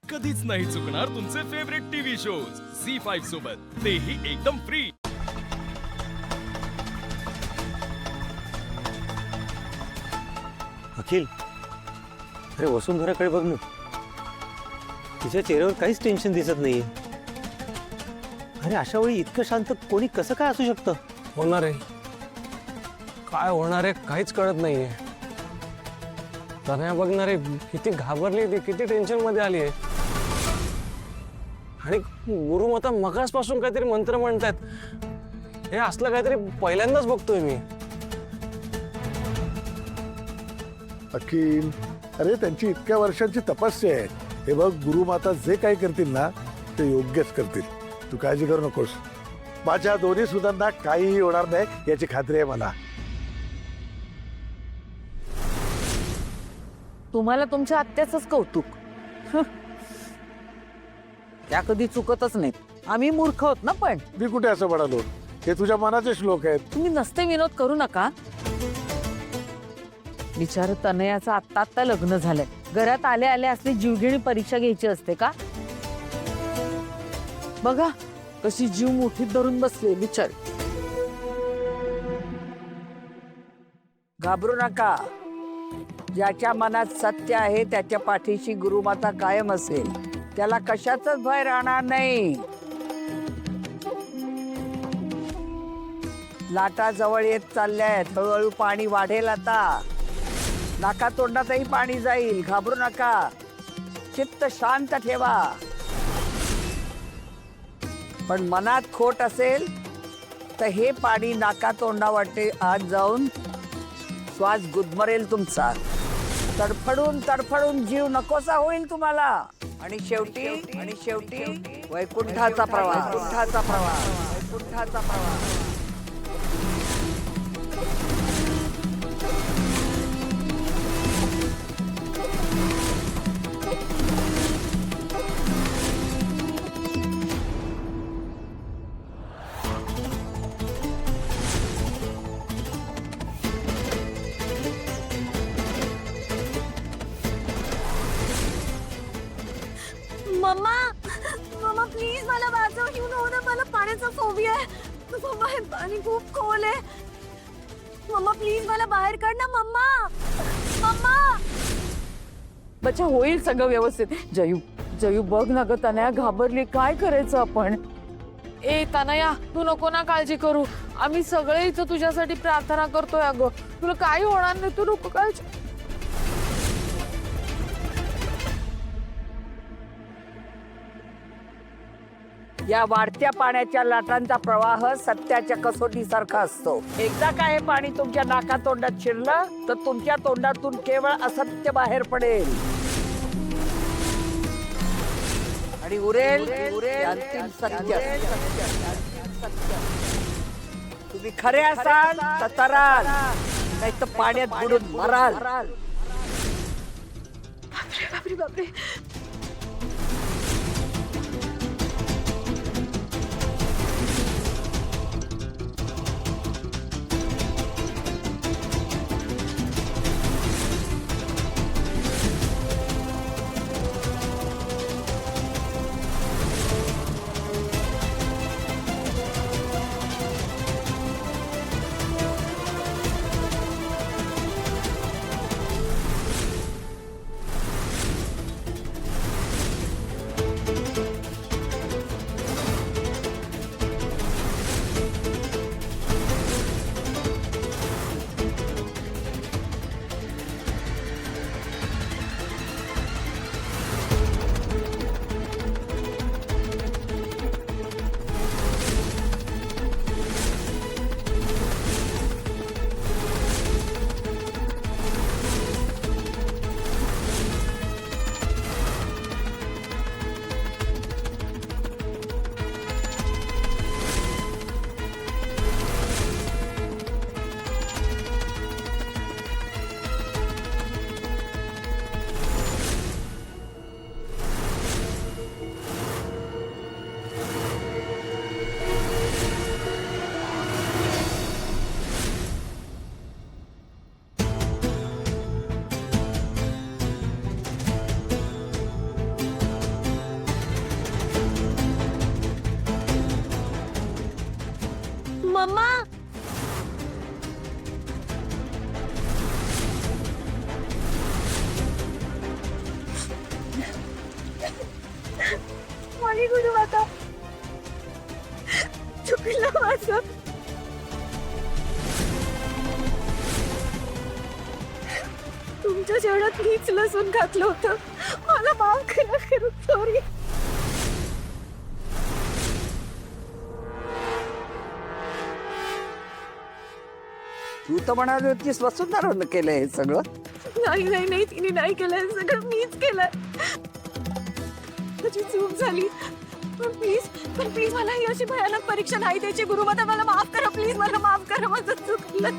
कधीच नाही चुकणार तुमचे फेवरेट टीव्ही शोज झी5 सोबत, तेही एकदम फ्री। अखिल, अरे वसुंधराकडे बघ ना, तिच्या चेहऱ्यावर काहीच टेन्शन दिसत नाहीये। अरे अशा वेळी इतकं शांत कोणी कसं काय असू शकतं? होणार आहे काय होणार आहे काहीच कळत नाहीये। तनया बघणार आहे किती घाबरली, ती किती टेन्शन मध्ये आली आहे। आणि गुरुमाता मगासपासून काहीतरी मंत्र म्हणतात, हे असलं काहीतरी पहिल्यांदाच बघतोय मी। अखिल, अरे त्यांची इतक्या वर्षांची तपस्या आहे। हे बघ, गुरुमाता जे काही करतील ना ते योग्यच करतील, तू काळजी करू नकोस। माझ्या दोन्ही सुनांना काहीही होणार नाही याची खात्री आहे मला। तुम्हाला तुमच्या आत्याचंच कौतुक। हं. त्या कधी चुकतच नाहीत। आम्ही मूर्ख होत ना, पण मी कुठे असं म्हणालो, हे तुझ्या मनाचे श्लोक आहेत। तुम्ही नसते विनोद करू नका। विचार, तनयाचं आत्ता आत्ता लग्न झालंय, घरात आले आले असली जीवघेणी परीक्षा घ्यायची असते का? बघा कशी जीव मुठीत धरून बसले, विचार। घाबरू नका, ज्याच्या मनात सत्य आहे त्याच्या पाठीशी गुरुमाता कायम असेल, त्याला कशाचाच भय राहणार नाही। लाटा जवळ येत चालल्यात, हळूहळू पाणी वाढेल। आता नाका तोंडातही पाणी जाईल, घाबरू नका, चित्त शांत ठेवा। पण मनात खोट असेल तर हे पाणी नाका तोंडावाटे आत जाऊन श्वास गुदमरेल तुमचा, तडफडून तडफडून जीव नकोसा होईल तुम्हाला। आणि शेवटी वैकुंठाचा प्रवास, वैकुंठाचा प्रवास, वैकुंठाचा प्रवास। मम्मा, मम्मा प्लीज मला वाचव, यू नो ना मला पाण्याचा फोबिया आहे। मम्मा हे पाणी खूप खोल आहे। मम्मा प्लीज मला बाहेर काढ ना मम्मा, मम्मा। बच्चा होईल सगळं व्यवस्थित। जयू बघ ना ग, तनया घाबरली, काय करायचं आपण? ए तनया, तू नको ना काळजी करू, आम्ही सगळे इथं तुझ्यासाठी प्रार्थना करतोय। अगं तुला काही होणार नाही, तू नको काळजी। या वाढत्या पाण्याच्या लाटांचा प्रवाह सत्याच्या कसोटीसारखा असतो। एकदा का हे पाणी तुमच्या नाकातोंडात शिरलं तर तुमच्या तोंडातून केवळ असत्य बाहेर पडेल आणि उरेल अंतिम सत्य। तुम्ही खरे असाल तर तराल, नाही तर पाण्यात बुडून मराल। बापरे बापरे बापरे। मम्मा माझी गुरु माता चुकलं माझं. तुमच्या जेवणात मीच लसूण घातलं होतं. मला माफ करा खरंच सॉरी. तू तर म्हणाली होतीस वसुंधरानं केलंय हे सगळं. नाही नाही नाही तिने नाही केलंय सगळं मीच केलंय. माझी चूक झाली. पण प्लीज मला ही अशी भयानक परीक्षा नाही द्यायची. गुरुमाता मला माफ करा प्लीज. मला माफ करा माझं चुकलं.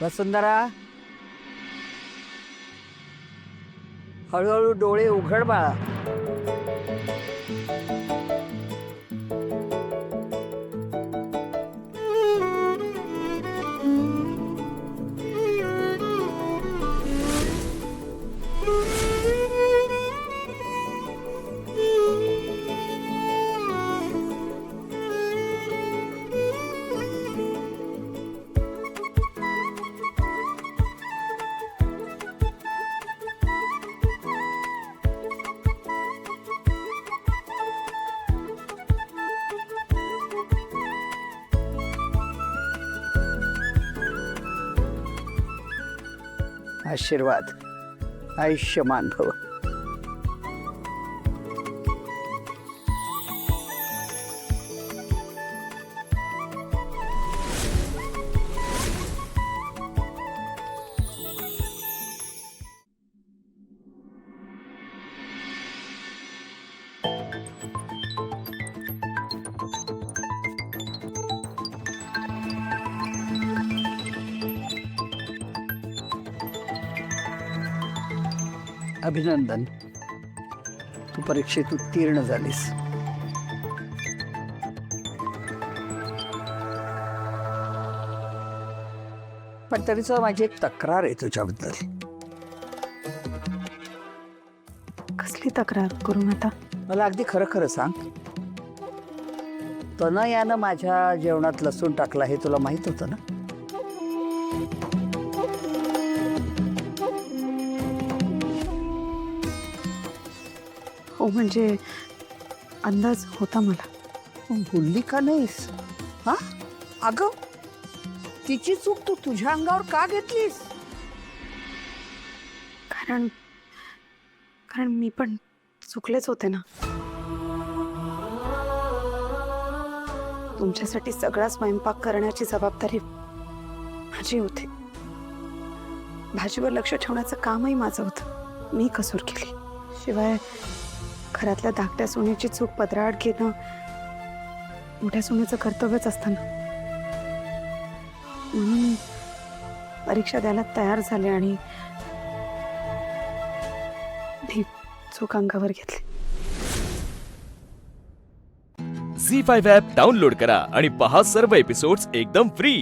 वसुंधरा हळूहळू डोळे उघड बाळा. आशीर्वाद. आयुष्यमान भव. अभिनंदन, तू परीक्षेत उत्तीर्ण झालीस. पण तरीच माझी एक तक्रार आहे तुझ्याबद्दल. कसली तक्रार गुरुमाता? मला अगदी खरं खरं सांग, तनयानं माझ्या जेवणात लसूण टाकला हे तुला माहित होतं ना? हो म्हणजे अंदाज होता मला. मग बोलली का नाहीस? हा अगं, तिची चूक तू तुझ्या अंगावर का घेतलीस? कारण मी पण चुकलेच होते ना. तुमच्यासाठी सगळा स्वयंपाक करण्याची जबाबदारी माझी होती. भाजीवर लक्ष ठेवण्याचं कामही माझं होतं. मी कसूर केली. शिवाय घरातल्या धाकट्या सोन्याची चूक पदराआड घेणं मोठ्या सोन्याचं कर्तव्यच असतं ना. म्हणून परीक्षा द्यायला तयार झाले आणि ही चूक अंगावर घेतली. झी 5 ॲप डाउनलोड करा आणि पहा सर्व एपिसोड्स एकदम फ्री.